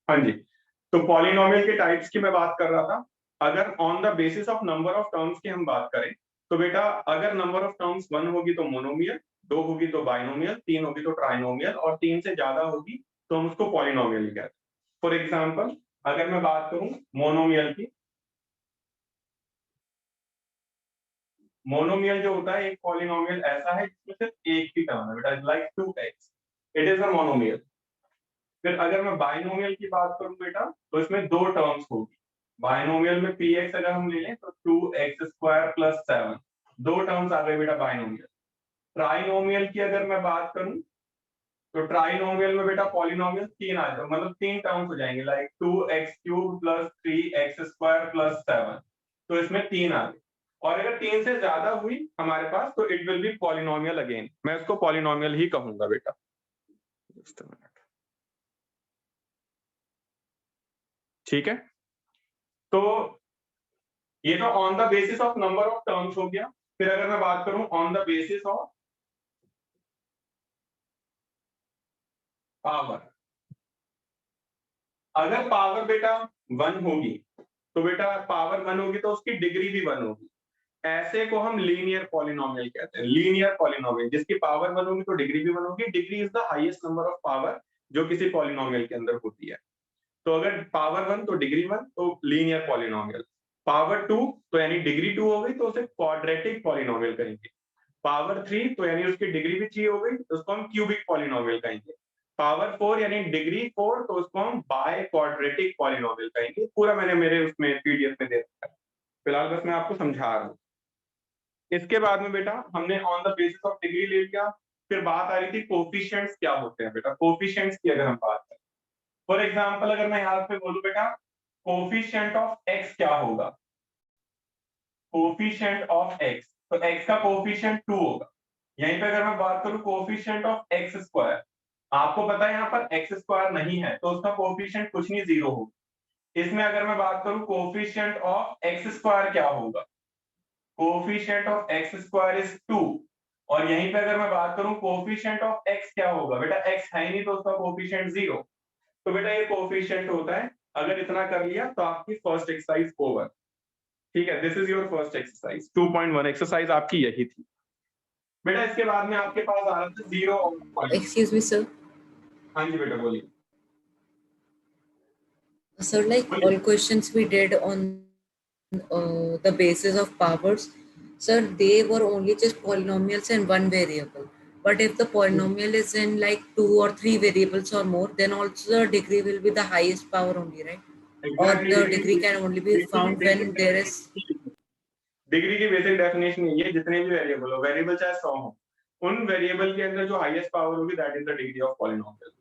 हाँ जी, तो पॉलिनोमियल के टाइप्स की मैं बात कर रहा था। अगर on the basis of number of terms की हम बात करें तो बेटा अगर नंबर ऑफ टर्म्स 1 होगी तो मोनोमियल, 2 होगी तो बाइनोमियल, 3 होगी तो ट्राइनोमियल और 3 से ज्यादा होगी तो हम उसको पॉलिनोमियल कहते हैं। फॉर एग्जाम्पल अगर मैं बात करूं मोनोमियल की, मोनोमियल जो होता है एक पॉलिनोमियल ऐसा है जिसमें सिर्फ एक ही टर्म है बेटा, like 2x, it is a monomial. फिर अगर मैं बाइनोमियल की बात करूं बेटा तो इसमें दो टर्म्स होगी। बाइनोमियल में px अगर हम ले लें तो 2x² प्लस 7, दो टर्म्स आ गए बेटा बाइनोमियल। ट्राइनोमियल की अगर मैं बात करूं तो ट्राइनोमियल में बेटा पॉलिनोमियल तीन आ जाए, मतलब तीन टर्म्स हो जाएंगे, like 2x³ plus 3x² plus 7, तो इसमें तीन आ गए। और अगर तीन से ज्यादा हुई हमारे पास तो it will be polynomial again, मैं उसको पॉलिनोमियल ही कहूंगा बेटा। ठीक है, तो ये तो on the basis of number of terms हो गया। फिर अगर मैं बात करूं on the basis of power, अगर पावर बेटा 1 होगी तो बेटा पावर 1 होगी तो उसकी डिग्री भी 1 होगी, ऐसे को हम लीनियर पॉलिनोमियल कहते हैं। लीनियर पॉलिनोमियल जिसकी पावर 1 होगी तो डिग्री भी 1 होगी। Degree is the highest number of power जो किसी पॉलिनोमियल के अंदर होती है। तो अगर पावर 1 तो डिग्री 1 तो लीनियर पॉलिनोमियल, पावर 2 तो यानी डिग्री 2 हो गई तो उसे क्वाड्रेटिक पॉलिनोमियल कहेंगे। पावर 3 तो यानी उसकी डिग्री भी 3 हो गई तो उसको हम क्यूबिक पॉलिनोमियल कहेंगे। पावर 4 यानी डिग्री 4 तो उसको हम बाय क्वाड्रेटिक पॉलिनोमियल कहेंगे। पूरा मैंने मेरे उसमें पीडीएफ में दे रखा है, फिलहाल बस मैं आपको समझा रहा हूँ। इसके बाद में बेटा हमने on the basis of degree ले लिया। फिर बात आ रही थी कोफिशिएंट्स क्या होते हैं बेटा। कोफिशिएंट्स की अगर हम बात करें, फॉर एग्जांपल अगर मैं यहाँ पे बोलूं बेटा कोफिशिएंट ऑफ एक्स क्या होगा, कोफिशिएंट ऑफ एक्स, तो एक्स का कोफिशिएंट 2 होगा। यहीं पे अगर मैं बात करूं कोफिशिएंट ऑफ एक्स स्क्वायर, आपको पता है यहाँ पर एक्स स्क्वायर नहीं है तो उसका कोफिशिएंट कुछ नहीं, 0 होगा। इसमें अगर मैं बात करूं कोफिशिएंट ऑफ एक्स स्क्वायर क्या होगा, coefficient of x square is 2। और यहीं पे अगर मैं बात करूं कोफिशिएंट ऑफ एक्स क्या होगा, बेटा एक्स है ही नहीं तो उसका कोफिशिएंट 0। तो बेटा ये कोफिशिएंट होता है। अगर इतना कर लिया तो आपकी फर्स्ट एक्सरसाइज ओवर। ठीक है, this is your first exercise 2.1 exercise आपकी यही थी बेटा। इसके बाद में आपके पास आ रहा था zero of point. Excuse me, sir. हाँ जी बेटा बोलिए। So, like all questions we did on the basis of powers, sir, they were only just polynomials and one variable. But if the polynomial is in like 2 or 3 variables or more, then also the degree will be the highest power only, right? Or the degree can only be found when there is. Degree की basic definition यही है, जितने भी variable हो, variable चाहे 100 हो, उन variable के अंदर जो हाईएस्ट पावर होगी that is the degree of polynomial.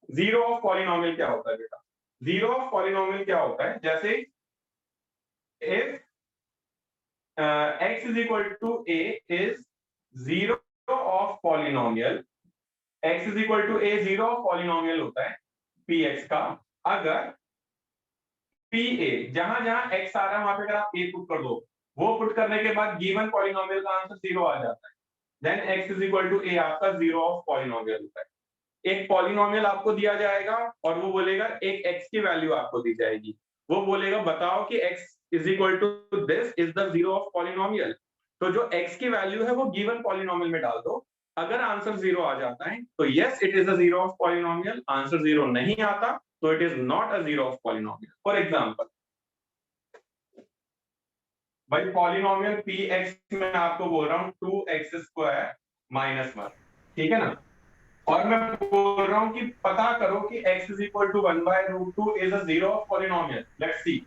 Zero of polynomial क्या होता है बेटा, जीरो ऑफ पॉलिनोमियल क्या होता है, जैसे if x is equal to a is zero of polynomial, x is equal to a zero of polynomial होता है px का, अगर pa जहां जहां x आ रहा है वहां पे अगर आप a पुट कर दो, वो पुट करने के बाद गिवन पॉलिनोमियल का आंसर 0 आ जाता है, then x is equal to a आपका जीरो ऑफ पॉलिनोमियल होता है। एक पॉलिनोमियल आपको दिया जाएगा और वो बोलेगा एक x की वैल्यू आपको दी जाएगी, वो बोलेगा बताओ कि x is equal to this is the zero of polynomial। तो जो x की वैल्यू है वो गिवन पॉलिनोमियल में डाल दो, अगर आंसर 0 आ जाता है तो yes it is a zero of polynomial, answer 0 नहीं आता तो it is not a zero of polynomial. For example भाई पॉलिनोमियल px में आपको बोल रहा हूं 2x² - 1, ठीक है ना, और मैं बोल रहा हूं कि पता करो कि x is equal to 1/√2 is a zero of polynomial। Let's see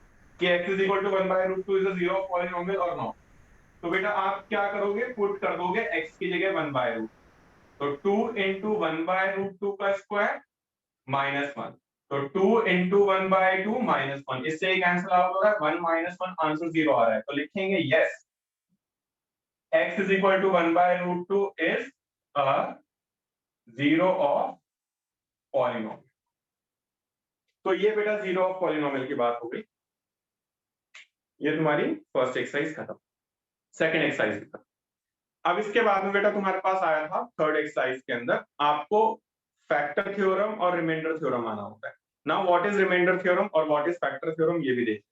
कि x is equal to 1/√2 is a zero of polynomial और नॉट। तो बेटा आप क्या करोगे, पुट कर दोगे x की जगह 1/√2, तो 2 into 1/√2 का स्क्वायर माइनस 1, तो 2 into 1/2 -1, इससे एक आंसर आउट हो रहा है 1 - 1, आंसर 0 आ रहा है, तो लिखेंगे yes x is equal to 1/√2 is a zero of polynomial. तो ये बेटा जीरो ऑफ पॉलिनोमियल की बात हो गई। ये तुम्हारी फर्स्ट एक्सरसाइज खत्म। सेकंड एक्सरसाइज खत्म। अब इसके बाद में बेटा तुम्हारे पास आया था थर्ड एक्सरसाइज के अंदर आपको फैक्टर थ्योरम और रिमाइंडर थ्योरम आना होता है। Now what is remainder theorem और व्हाट इज फैक्टर थ्योरम, ये भी देखिए।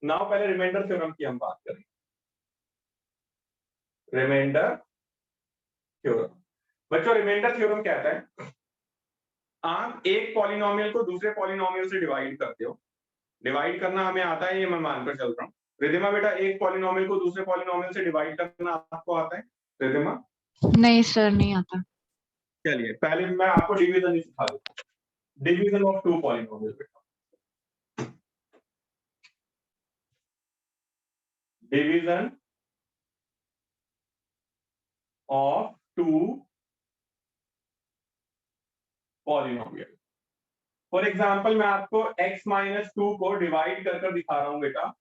नाउ पहले रिमाइंडर थ्योरम की हम बात करें। रिमाइंडर थ्योरम, बच्चों रिमाइंडर थ्योरम कहता है आप एक पॉलिनोमियल को दूसरे पॉलिनोमियल से डिवाइड करते हो। डिवाइड करना हमें आता है, ये मैं मानकर चल रहा हूँ। रिधिमा बेटा, एक पॉलिनोमियल को दूसरे पॉलिनोमियल से डिवाइड करना आपको आता है? रिधिमा नहीं सर, नहीं आता। चलिए पहले मैं आपको डिवीजन ही सिखा दूं। डिवीजन ऑफ टू पॉलिनोमियल बेटा, division of two polynomial. For example मैं आपको x माइनस 2 को डिवाइड कर कर दिखा रहा हूं बेटा।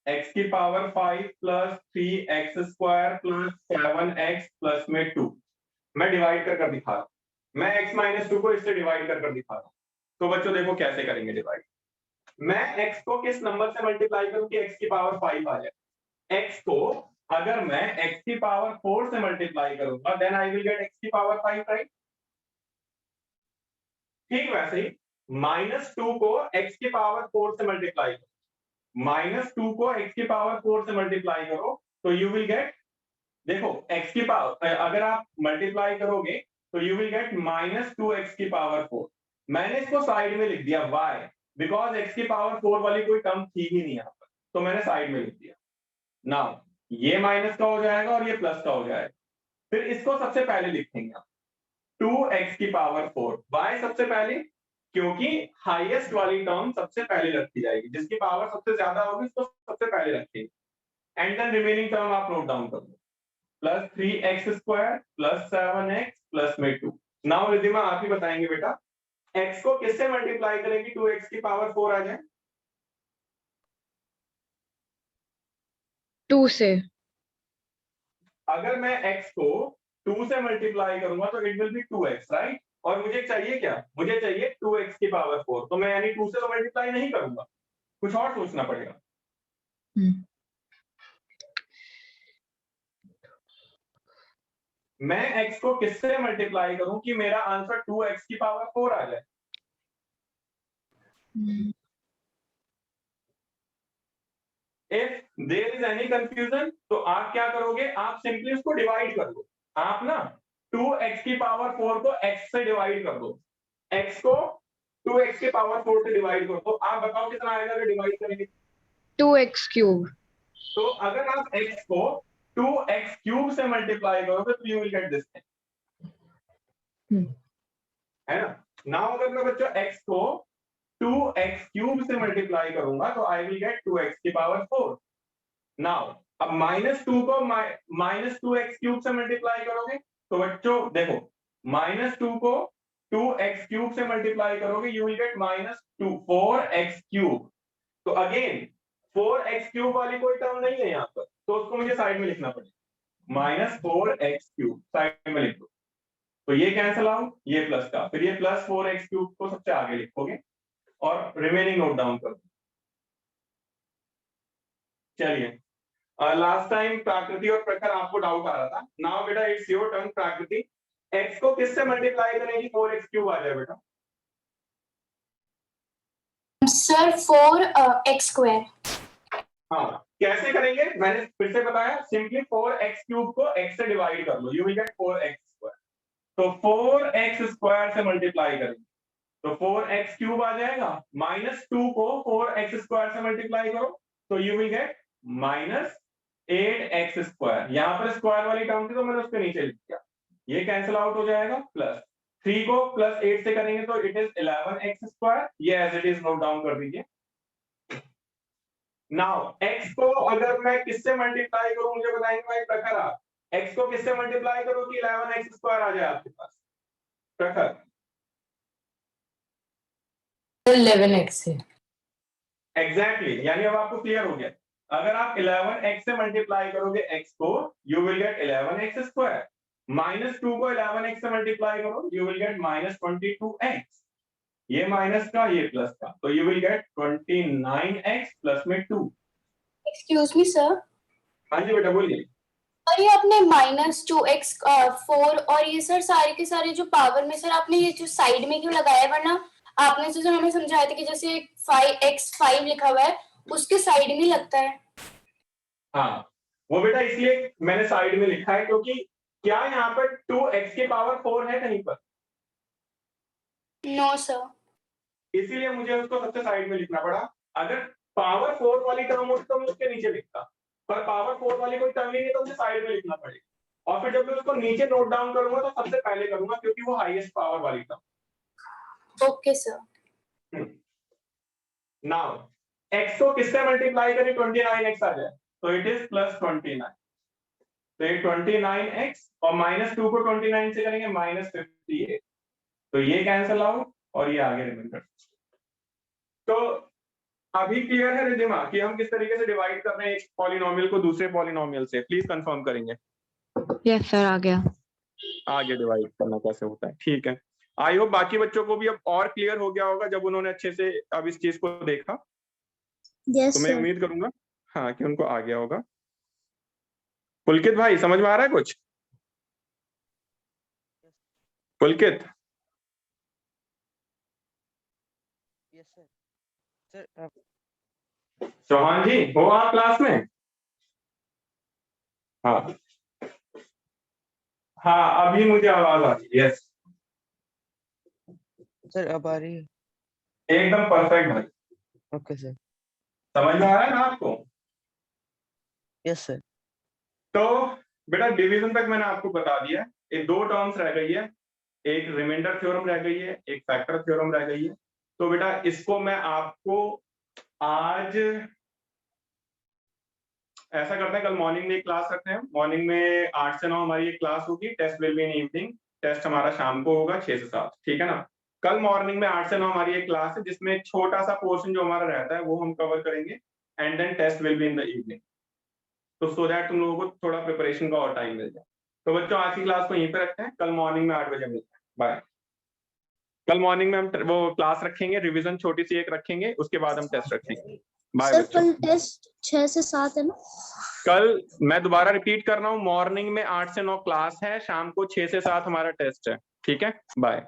x की power 5 plus 3x square plus 7x plus में 2, मैं डिवाइड कर कर दिखा रहा हूं। मैं x माइनस 2 को इससे डिवाइड कर कर दिखा रहा हूं। तो बच्चों देखो कैसे करेंगे डिवाइड। मैं x को किस नंबर से मल्टीप्लाई करूं कि x की पावर 5 आ जाए? x को अगर मैं x की पावर 4 से मल्टीप्लाई करूंगा then I will get x की पावर 5, राइट? ठीक वैसे ही -2 को x की पावर 4 से मल्टीप्लाई करो। -2 को x की पावर 4 से मल्टीप्लाई करो तो यू विल गेट, देखो x की पावर अगर आप मल्टीप्लाई करोगे तो यू विल गेट -2x की पावर 4। मैंने इसको साइड में लिख दिया, वाई? बिकॉज x की पावर 4 वाली कोई टर्म थी ही नहीं यहाँ पर, तो मैंने साइड में लिख दिया। नाउ ये माइनस का हो जाएगा और ये प्लस का हो जाएगा। फिर इसको सबसे पहले लिखेंगे आप 2x की पावर 4। वाई सबसे पहले? क्योंकि हाईएस्ट वाली टर्म सबसे पहले रखी जाएगी, जिसकी पावर सबसे ज्यादा होगी उसको सबसे पहले रखेंगे। एंड देन रिमेनिंग टर्म आप नोट डाउन कर लो, plus 3x square plus 7x plus में 2। नाउ रिधिमा आप ही बताएंगे बेटा, x को किससे मल्टीप्लाई करेंगे 2x की पावर 4 आ जाए? 2 से। अगर मैं x को 2 से मल्टीप्लाई करूंगा तो it will be 2x, right? और मुझे चाहिए क्या? मुझे चाहिए 2x की पावर 4। तो मैं यानी 2 से तो मल्टीप्लाई नहीं करूंगा, कुछ और सोचना पड़ेगा। मैं x को किससे मल्टीप्लाई करूं कि मेरा आंसर 2x की पावर 4 आ जाए? If there is any confusion तो आप क्या करोगे, आप सिंपली उसको डिवाइड कर दो। आप ना 2x की पावर 4 को x से डिवाइड कर दो, x को 2x की पावर 4 से डिवाइड कर दो। आप बताओ कितना आएगा अगर डिवाइड करेंगे? 2x cube. तो अगर आप x को 2x क्यूब से मल्टीप्लाई करोगे तो you will get this thing, है ना? नाउ अगर मैं बच्चों x को 2x क्यूब से मल्टीप्लाई करूंगा तो आई विल गेट 2x की पावर 4। नाउ अब -2 को -2x क्यूब से मल्टीप्लाई करोगे तो बच्चों देखो, -2 को 2x क्यूब से मल्टीप्लाई करोगे you will gate -2 4x cube. तो अगेन 4x क्यूब वाली कोई टर्म नहीं है यहाँ पर, तो उसको मुझे साइड में लिखना पड़ेगा, -4x क्यूब साइड में लिख दो। तो ये कैंसिल आउट, ये प्लस का, फिर ये प्लस 4x क्यूब को सबसे आगे लिखोगे और रिमेनिंग नोट डाउन कर दो। चलिए लास्ट टाइम प्राकृति और प्रखर आपको डाउट आ रहा था। नाउ बेटा it's your turn. Prakriti, x को किससे मल्टीप्लाई करेंगे 4x क्यूब आ जाए बेटा? Sir 4x square. हाँ कैसे करेंगे, मैंने फिर से बताया, सिंपली 4x क्यूब को x से डिवाइड कर लो, you will get 4x square. तो 4x स्क्वायर से मल्टीप्लाई करेंगे तो 4x क्यूब आ जाएगा, -2 को 4x स्क्वायर से मल्टीप्लाई करो तो you will gate -8x square. यहां पर स्क्वायर वाली टर्म थी तो मैंने उसके नीचे लिख दिया, ये कैंसिल आउट हो जाएगा। प्लस 3 को प्लस 8 से करेंगे तो इट इज 11x स्क्वायर, ये as it is note down कर दीजिए। नाउ x को अगर मैं किससे मल्टीप्लाई करूं मुझे बताएंगे भाई प्रखर आप, x को किससे मल्टीप्लाई करो कि 11x स्क्वायर आ जाए आपके पास? प्रखर 11x से। एग्जैक्टली, यानी अब आपको क्लियर हो गया। अगर आप 11x से मल्टीप्लाई करोगे x को you will gate 11x square, -2 को 11x से मल्टीप्लाई करो यू विल गेट -22x, ये माइनस का ये प्लस का, तो you will gate 29x plus में 2। Excuse me sir. हाँ जी बेटा बोलिए। और ये आपने -2x4 और ये सर सारे के सारे जो पावर में सर आपने ये जो साइड में क्यों लगाया है, वरना आपने जो सर हमें समझाया था कि जैसे 5x5 लिखा हुआ है उसके साइड में लगता है। हाँ, वो बेटा इसलिए मैंने साइड में लिखा है क्योंकि क्या यहाँ पर 2x की पावर 4 है कहीं पर? No sir. इसीलिए मुझे उसको सबसे साइड में लिखना पड़ा। अगर पावर 4 वाली टर्म होती तो मैं उसके नीचे लिखता, पर पावर 4 वाली कोई टर्म ही नहीं है तो मुझे साइड में लिखना पड़ेगा। और फिर जब मैं उसको नीचे नोट डाउन करूंगा तो सबसे पहले करूंगा क्योंकि वो हाईएस्ट पावर वाली term. Okay sir. Now x को किससे मल्टीप्लाई करें 29x आ जाए, तो इट इज +29। तो ये 29x और -2 को 29 से करेंगे -58, तो ये कैंसिल आउट और ये आगे रिमाइंडर। तो अभी क्लियर है रिद्धिमा कि हम किस तरीके से डिवाइड कर रहे हैं एक पॉलिनोमियल को दूसरे पॉलिनोमियल से? प्लीज कंफर्म करेंगे यस सर, आ गया। आगे डिवाइड करना कैसे होता है। ठीक है, आई होप बाकी बच्चों को भी अब और क्लियर हो गया होगा जब उन्होंने अच्छे से अब इस चीज को देखा। यस तो मैं सर। उम्मीद करूंगा हाँ कि उनको आ गया होगा। पुलकित भाई समझ में आ रहा है कुछ? Pulkit? Yes sir. Sir Chauhan ji हो आप क्लास में? हाँ हाँ, अभी मुझे आवाज आ रही है। यस, सर अब आ रही है? एकदम परफेक्ट भाई। Okay sir. समझ में आ रहा है ना आपको? Yes sir. तो बेटा डिवीजन तक मैंने आपको बता दिया। ये दो टर्म्स रह गई है, एक रिमाइंडर थ्योरम रह गई है, एक फैक्टर थ्योरम रह गई है। तो बेटा इसको मैं आपको आज ऐसा करते हैं, कल मॉर्निंग में एक क्लास रखते हैं। मॉर्निंग में 8 से 9 हमारी एक क्लास होगी, test will be in evening. Test हमारा शाम को होगा 6 से 7, ठीक है ना? कल मॉर्निंग में 8 से 9 हमारी एक क्लास है जिसमें छोटा सा पोर्शन जो हमारा रहता है वो हम कवर करेंगे and then test will be in the evening. तो सो दैट तुम लोगों को थोड़ा प्रिपरेशन का और टाइम मिल जाए। तो बच्चों आज की क्लास को यहीं पे रखते हैं, कल मॉर्निंग में 8 बजे मिलते हैं। बाय। कल मॉर्निंग में हम वो क्लास रखेंगे, रिवीजन छोटी सी एक रखेंगे, उसके बाद हम टेस्ट रखेंगे। बाय सर बच्चों। कल टेस्ट 6 से 7 है ना? कल मैं दोबारा रिपीट कर रहा हूँ, मॉर्निंग में 8 से 9 क्लास है, शाम को 6 से 7 हमारा टेस्ट है, ठीक है? बाय।